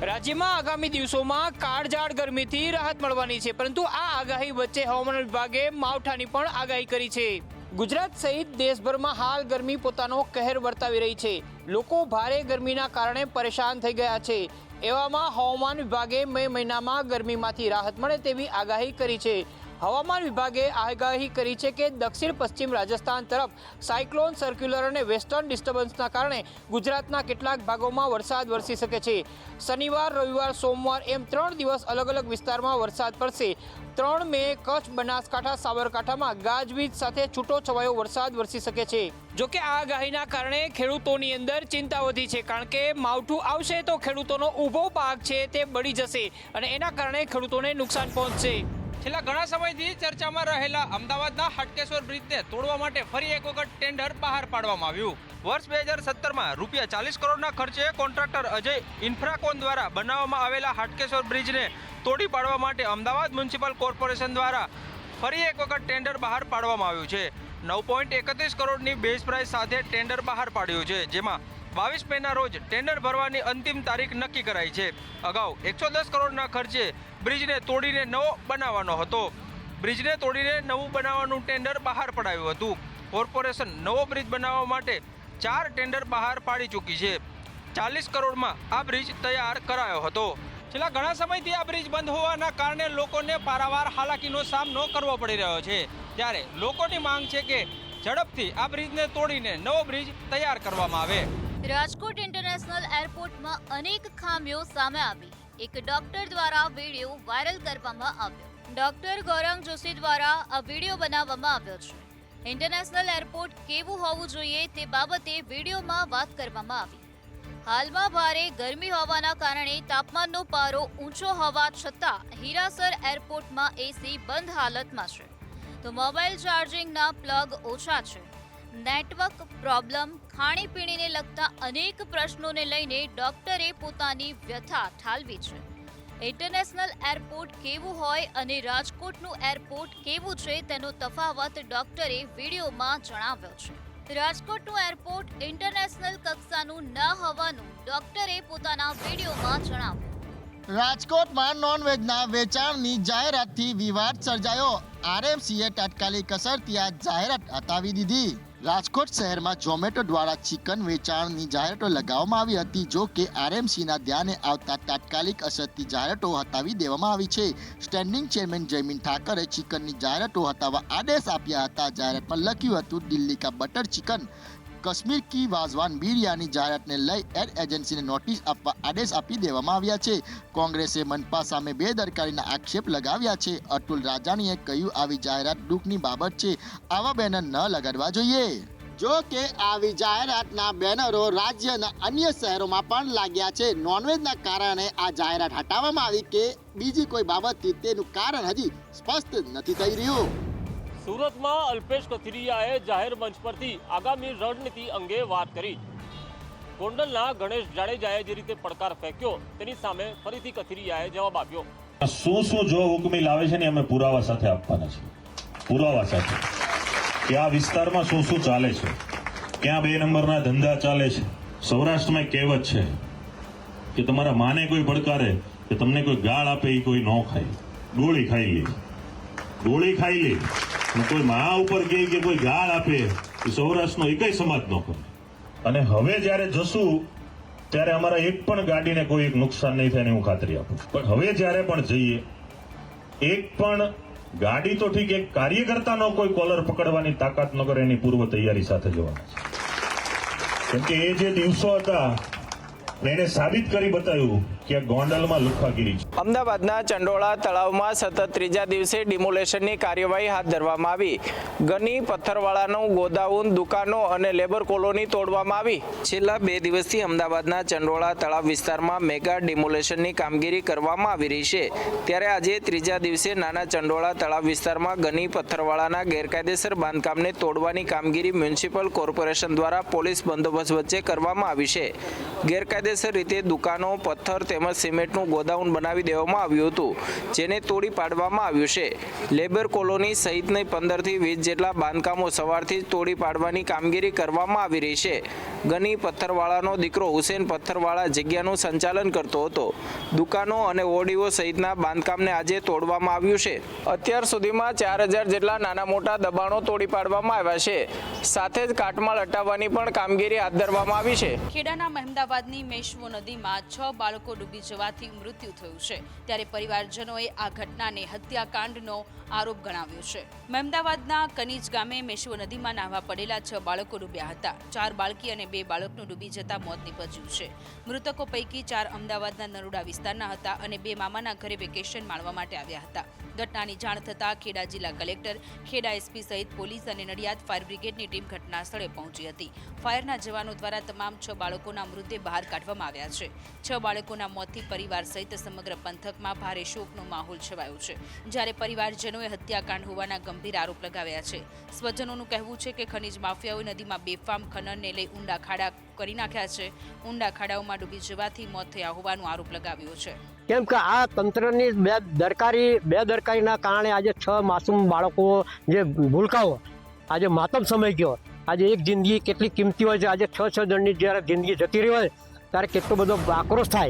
રાજ્યમાં આગામી દિવસોમાં કાળઝાળ ગરમીથી રાહત મળવાની છે, પરંતુ આ આગાહી વચ્ચે હવામાન વિભાગે માવઠાની પણ આગાહી કરી છે। ગુજરાત સહિત દેશભરમાં હાલ ગરમી પોતાનો કહેર વર્તાવી રહી છે। લોકો ભારે ગરમીના કારણે પરેશાન થઈ ગયા છે। એવામાં હવામાન વિભાગે મે મહિનામાં ગરમીમાંથી રાહત મળે તેવી આગાહી કરી છે। હવામાન વિભાગે આગાહી કરી છે કે દક્ષિણ પશ્ચિમ રાજસ્થાન તરફ સાયક્લોન સર્ક્યુલર અને વેસ્ટર્ન ડિસ્ટર્બન્સના કારણે ગુજરાતના કેટલાક ભાગોમાં વરસાદ વરસી શકે છે। શનિવાર, રવિવાર, સોમવાર એમ 3 દિવસ અલગ અલગ વિસ્તારમાં વરસાદ પડશે। 3 મે કચ્છ, બનાસકાંઠા, સાબરકાંઠામાં ગાજવીજ સાથે છૂટોછવાયો વરસાદ વરસી શકે છે। જોકે આ આગાહીના કારણે ખેડૂતોની અંદર ચિંતા વધી છે, કારણ કે માવઠું આવશે તો ખેડૂતોનો ઊભો પાક છે તે બળી જશે અને એના કારણે ખેડૂતોને નુકસાન પહોંચશે। છેલ્લા ઘણા સમયથી ચર્ચામાં રહેલા અમદાવાદના હાટકેશ્વર બ્રિજને તોડવા માટે ફરી એક વખત ટેન્ડર બહાર પાડવામાં આવ્યું। વર્ષ 2017માં ₹40 કરોડના ખર્ચે કોન્ટ્રાક્ટર અજય ઇન્ફ્રાકોન દ્વારા બનાવવામાં આવેલા હાટકેશ્વર બ્રિજને તોડી પાડવા માટે અમદાવાદ મ્યુનિસિપલ કોર્પોરેશન દ્વારા ફરી એક વખત ટેન્ડર બહાર પાડવામાં આવ્યું છે। 9.31 કરોડની બેઝ પ્રાઇસ સાથે ટેન્ડર બહાર પાડ્યું છે, જેમાં 22 મેના રોજ ટેન્ડર ભરવાની અંતિમ તારીખ નક્કી કરાઈ છે। અગાઉ 110 કરોડના ખર્ચે બ્રિજને તોડીને નવો બનાવવાનો હતો। બ્રિજને તોડીને નવું બનાવવાનું ટેન્ડર બહાર પડાયું હતું। કોર્પોરેશન નવો બ્રિજ બનાવવા માટે 4 ટેન્ડર બહાર પાડી ચૂકી છે। 40 કરોડમાં આ બ્રિજ તૈયાર કરાયો હતો। છેલ્લા ઘણા સમયથી આ બ્રિજ બંધ હોવાના કારણે લોકોને પારાવાર હાલાકીનો સામનો કરવો પડી રહ્યો છે, ત્યારે લોકોની માંગ છે કે ઝડપથી આ બ્રિજને તોડીને નવો બ્રિજ તૈયાર કરવામાં આવે। રાજકોટ ઇન્ટરનેશનલ એરપોર્ટમાં અનેક ખામીઓ સામે આવી। એક ડોક્ટર દ્વારા વિડીયો વાયરલ કરવામાં આવ્યો। ડોક્ટર ગૌરંગ જોશી દ્વારા આ વિડીયો બનાવવામાં આવ્યો છે। ઇન્ટરનેશનલ એરપોર્ટ કેવું હોવું જોઈએ તે બાબતે વિડીયોમાં વાત કરવામાં આવી। હાલમાં ભારે ગરમી હોવાના કારણે તાપમાનનો પારો ઊંચો હોવા છતાં હીરાસર એરપોર્ટમાં એસી બંધ હાલતમાં છે, તો મોબાઈલ ચાર્જિંગના પ્લગ ઓછા છે, નેટવર્ક પ્રોબ્લેમ, ખાણીપીણીને લગતા અનેક પ્રશ્નોને લઈને ડોક્ટરે પોતાની વ્યથા ઠાલવી છે। ઇન્ટરનેશનલ એરપોર્ટ કેવું હોય અને રાજકોટનું એરપોર્ટ કેવું છે તેનો તફાવત ડોક્ટરે વિડીયોમાં જણાવ્યો છે। રાજકોટનું એરપોર્ટ ઇન્ટરનેશનલ કક્ષાનું ન હોવાનું ડોક્ટરે પોતાના વિડીયોમાં જણાવ્યું। રાજકોટમાં નોનવેજના વેચાણની જાહેરાતથી વિવાદ સર્જાયો। આરએમસીએ તાત્કાલિક અસરથી આ જાહેરાત હટાવી દીધી। રાજકોટ શહેરમાં ઝોમેટો દ્વારા ચિકન વેચાણની જાહેરાતો લગાવવામાં આવી હતી, જો કે આરએમસીના ધ્યાને આવતા તાત્કાલિક અસરથી જાહેરાતો હટાવી દેવામાં આવી છે। સ્ટેન્ડિંગ ચેરમેન જયમીન ઠાકરે ચિકનની જાહેરાતો હટાવવા આદેશ આપ્યા હતા। જાહેરાતમાં લખ્યું હતું, દિલ્હી કા બટર ચિકન, કાશ્મીર કી વાઝવાન બિરયાની જાહેરાતને લઈ એર એજન્સીને નોટિસ આપવા આદેશ આપી દેવામાં આવ્યા છે। કોંગ્રેસે મનપા સામે બેદરકારીના આક્ષેપ લગાવ્યા છે। અતુલ રાજાણીએ કહ્યું, આવી જાહેરાત દુઃખની બાબત છે, આવા બેનર ન લગાડવા જોઈએ। જો કે આવી જાહેરાતના બેનરો રાજ્યના અન્ય શહેરોમાં પણ લાગ્યા છે। નોનવેજના કારણે આ જાહેરાત હટાવવામાં આવી કે બીજી કોઈ બાબતથી તેનું કારણ હજી સ્પષ્ટ નથી થઈ રહ્યું। સુરતમાં અલ્પેશ કથિરિયાએ જાહેર મંચ પરથી આગામી રણનીતિ અંગે વાત કરી। ગોંડલના ગણેશ જાડેજાએ જે રીતે પડકાર ફેંક્યો તેની સામે ફરીથી કથિરિયાએ જવાબ આપ્યો। શું જો હુકમી લાવે છે ને અમે પુરાવા સાથે આપવાના છે, પુરાવા સાથે કે આ વિસ્તારમાં શું ચાલે છે, ક્યાં 2 નંબરના ધંધા ચાલે છે। સૌરાષ્ટ્રમાં કહેવત છે કે તમારા માને કોઈ પડકારે કે તમને કોઈ ગાળ આપે એ કોઈ ન ખાય, ગોળી ખાઈ લે, ગોળી ખાઈ લે। કોઈ મા ઉપર કે કોઈ ગાળ આપે એ સૌરાષ્ટ્રનો એકય સમાજ ન કરે। અને હવે જ્યારે જશું ત્યારે અમારા એક પણ ગાડીને કોઈ નુકસાન નહીં થાય હું ખાતરી આપું। પણ હવે જ્યારે પણ જઈએ, એક પણ ગાડી તો ઠીક, એક કાર્યકર્તાનો કોઈ કોલર પકડવાની તાકાત ન કરે એની પૂર્વ તૈયારી સાથે જવાના છે। કેમ કે એ જે દિવસો હતા એને સાબિત કરી બતાવ્યું કે ગોંડલમાં લુખ્ખાગીરી છે। અમદાવાદના ચંડોળા તળાવમાં સતત 3જા દિવસે ડિમોલેશનની કાર્યવાહી હાથ ધરવામાં આવી। ગની, પથ્થરવાળાનું ગોદાઉન, દુકાનો અને લેબર કોલોની તોડવામાં આવી। છેલ્લા 2 દિવસથી અમદાવાદના ચંડોળા તળાવ વિસ્તારમાં મેગા ડિમોલેશનની કામગીરી કરવામાં આવી રહી છે, ત્યારે આજે 3જા દિવસે નાના ચંડોળા તળાવ વિસ્તારમાં ગની, પથ્થરવાળાના ગેરકાયદેસર બાંધકામને તોડવાની કામગીરી મ્યુનિસિપલ કોર્પોરેશન દ્વારા પોલીસ બંદોબસ્ત વચ્ચે કરવામાં આવી છે। ગેરકાયદેસર ગેરકાયદેસર રીતે દુકાનો, પથ્થર તેમજ સિમેન્ટનું ગોડાઉન બનાવી દેવામાં આવ્યું હતું, જેને તોડી પાડવામાં આવ્યું છે. લેબર કોલોની સહિતની 15થી 20 જેટલા બાંધકામો સવારથી જ તોડી પાડવાની કામગીરી કરવામાં આવી રહી છે. ગની પથ્થરવાળાનો દીકરો હુસેન પથ્થરવાળા જગ્યાનું સંચાલન કરતો હતો. દુકાનો અને ઓરડીઓ સહિતના બાંધકામને આજે તોડવામાં આવ્યું છે. અત્યાર સુધીમાં 4000 જેટલા નાના મોટા દબાણો તોડી પાડવામાં આવ્યા છે. સાથે જ કાટમાળ હટાવવાની પણ કામગીરી હાથ ધરવામાં આવી છે. ખેડાના મહેમદાવાદની મેશ્વો નદીમાં 6 બાળકો ડૂબી જવાથી મૃત્યુ થયું છે, ત્યારે પરિવારજનોએ આ ઘટનાને હત્યાકાંડનો આરોપ ગણાવ્યો છે. મહેમદાવાદના કનીજ ગામે મેશ્વો નદીમાં નાહવા પડેલા 6 બાળકો ડૂબ્યા હતા. 4 બાળકી અને 2 બાળકનું ડૂબી જતા મોત નીપજ્યું છે. મૃતકો પૈકી 4 અમદાવાદના નરોડા વિસ્તારના હતા અને 2 મામાના ઘરે વેકેશન માણવા માટે આવ્યા હતા. ઘટનાની જાણ થતાં ખેડા જિલ્લા કલેક્ટર, ખેડા એસપી સહિત પોલીસ અને નડિયાદ ફાયર બ્રિગેડની ટીમ ઘટના સ્થળે પહોંચી હતી. ફાયરના જવાનો દ્વારા તમામ 6 બાળકોના મૃતદેહ બહાર કાઢવામાં આવ્યા છે. 6 બાળકોના મોતથી પરિવાર સહિત સમગ્ર પંથકમાં ભારે શોકનો માહોલ છવાયો છે, જ્યારે પરિવારજનોએ હત્યાકાંડ હોવાના ગંભીર આરોપ લગાવ્યા છે. સ્વજનોનું કહેવું છે કે ખનીજ માફિયાઓએ નદીમાં બેફામ ખનનને લઈ ઊંડા ખાડા કરી નાખ્યા છે. ઊંડા ખાડાઓમાં ડૂબી જવાથી મોત થયા હોવાનો આરોપ લગાવ્યો છે. કેમ કે આ તંત્રની બેદરકારીના કારણે આજે 6 માસૂમ બાળકો જે ભૂલકાઓ આજે માતમ સમય ગયો. આજે એક જિંદગી કેટલી કિંમતી હોય છે. આજે 6 જણની જ્યારે જિંદગી જતી રહી હોય ત્યારે કેટલો બધો આક્રોશ થાય.